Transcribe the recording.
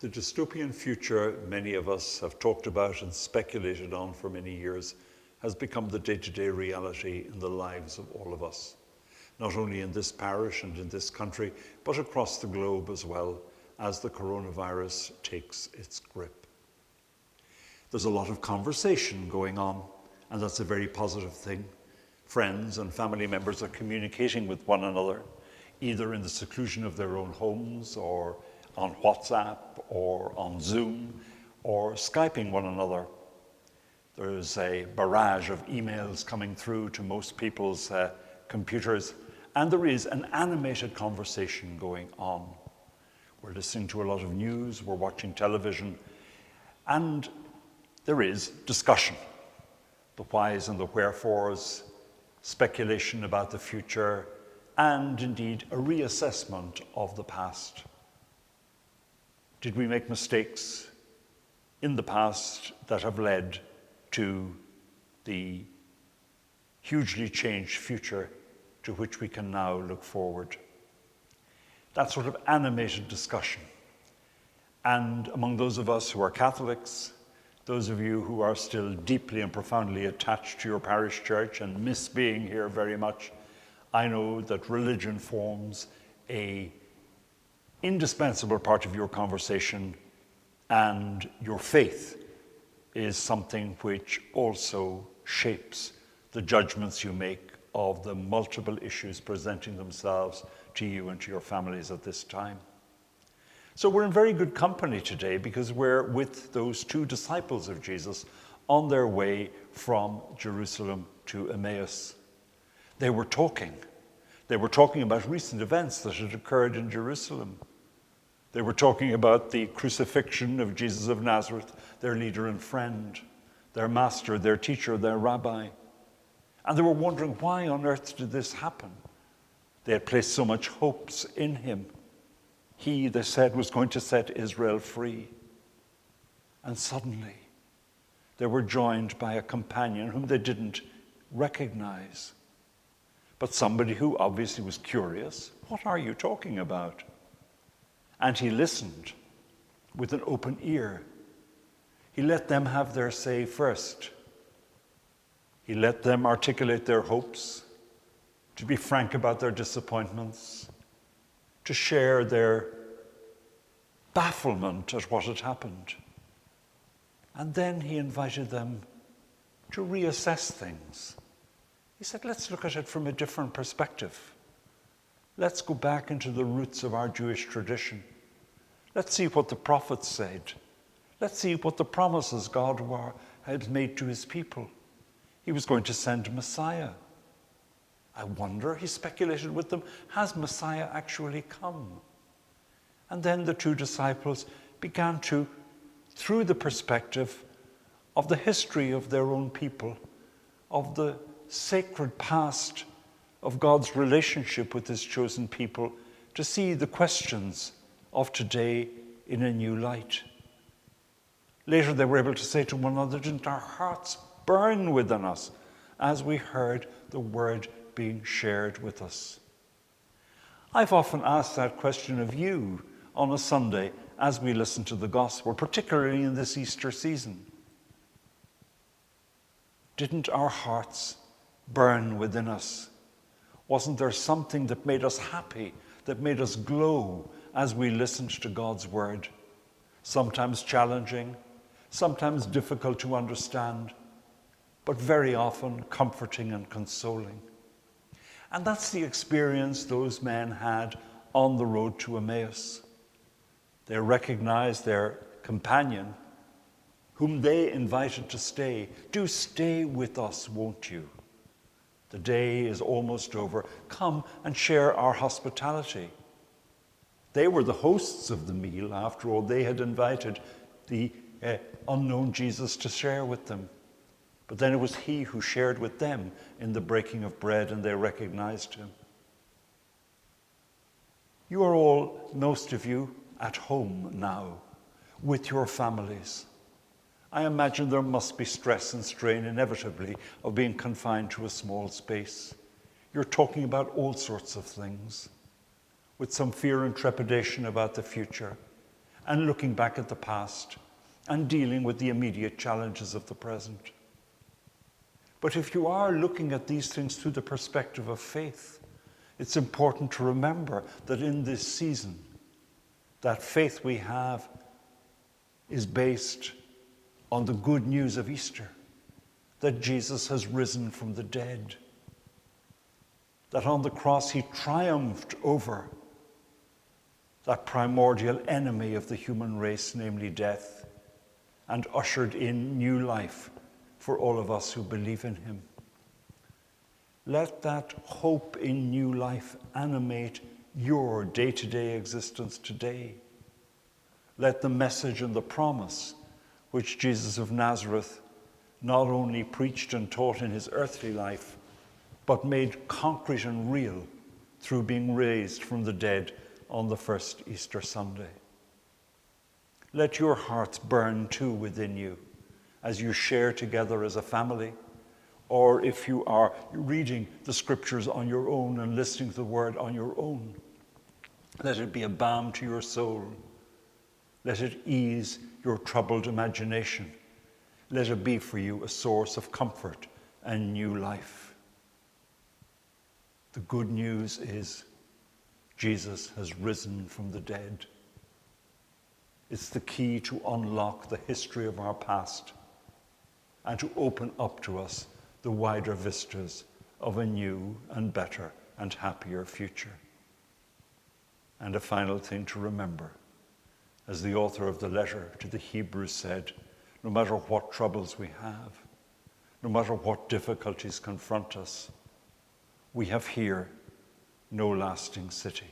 The dystopian future many of us have talked about and speculated on for many years has become the day-to-day reality in the lives of all of us, not only in this parish and in this country, but across the globe as well, as the coronavirus takes its grip. There's a lot of conversation going on, and that's a very positive thing. Friends and family members are communicating with one another, either in the seclusion of their own homes or on WhatsApp or on Zoom or Skyping one another. There's a barrage of emails coming through to most people's computers, and there is an animated conversation going on. We're listening to a lot of news, we're watching television, and there is discussion. The whys and the wherefores, speculation about the future, and indeed a reassessment of the past. Did we make mistakes in the past that have led to the hugely changed future to which we can now look forward? That sort of animated discussion. And among those of us who are Catholics, those of you who are still deeply and profoundly attached to your parish church and miss being here very much, I know that religion forms an indispensable part of your conversation, and your faith is something which also shapes the judgments you make of the multiple issues presenting themselves to you and to your families at this time. So we're in very good company today because we're with those two disciples of Jesus on their way from Jerusalem to Emmaus. They were talking about recent events that had occurred in Jerusalem. They were talking about the crucifixion of Jesus of Nazareth, their leader and friend, their master, their teacher, their rabbi. And they were wondering, why on earth did this happen? They had placed so much hopes in him. He, they said, was going to set Israel free. And suddenly, they were joined by a companion whom they didn't recognize, but somebody who obviously was curious. What are you talking about? And he listened with an open ear. He let them have their say first. He let them articulate their hopes, to be frank about their disappointments, to share their bafflement at what had happened. And then he invited them to reassess things. He said, let's look at it from a different perspective. Let's go back into the roots of our Jewish tradition. Let's see what the prophets said. Let's see what the promises God had made to his people. He was going to send Messiah. I wonder, he speculated with them, has Messiah actually come? And then the two disciples began to, through the perspective of the history of their own people, of the sacred past of God's relationship with his chosen people, to see the questions of today in a new light. Later they were able to say to one another, didn't our hearts burn within us as we heard the word being shared with us? I've often asked that question of you on a Sunday as we listen to the gospel, particularly in this Easter season. Didn't our hearts burn within us? Wasn't there something that made us happy, that made us glow as we listened to God's word? Sometimes challenging, sometimes difficult to understand, but very often comforting and consoling. And that's the experience those men had on the road to Emmaus. They recognized their companion, whom they invited to stay. Do stay with us, won't you? The day is almost over. Come and share our hospitality. They were the hosts of the meal. After all, they had invited the unknown Jesus to share with them. But then it was he who shared with them in the breaking of bread, and they recognized him. You are all, most of you, at home now with your families. I imagine there must be stress and strain inevitably of being confined to a small space. You're talking about all sorts of things, with some fear and trepidation about the future, and looking back at the past and dealing with the immediate challenges of the present. But if you are looking at these things through the perspective of faith, it's important to remember that in this season, that faith we have is based on the good news of Easter, that Jesus has risen from the dead, that on the cross he triumphed over that primordial enemy of the human race, namely death, and ushered in new life for all of us who believe in him. Let that hope in new life animate your day-to-day existence today. Let the message and the promise which Jesus of Nazareth not only preached and taught in his earthly life, but made concrete and real through being raised from the dead on the first Easter Sunday. Let your hearts burn too within you as you share together as a family, or if you are reading the scriptures on your own and listening to the word on your own. Let it be a balm to your soul. Let it ease your troubled imagination. Let it be for you a source of comfort and new life. The good news is Jesus has risen from the dead. It's the key to unlock the history of our past and to open up to us the wider vistas of a new and better and happier future. And a final thing to remember, as the author of the letter to the Hebrews said, no matter what troubles we have, no matter what difficulties confront us, we have here no lasting city.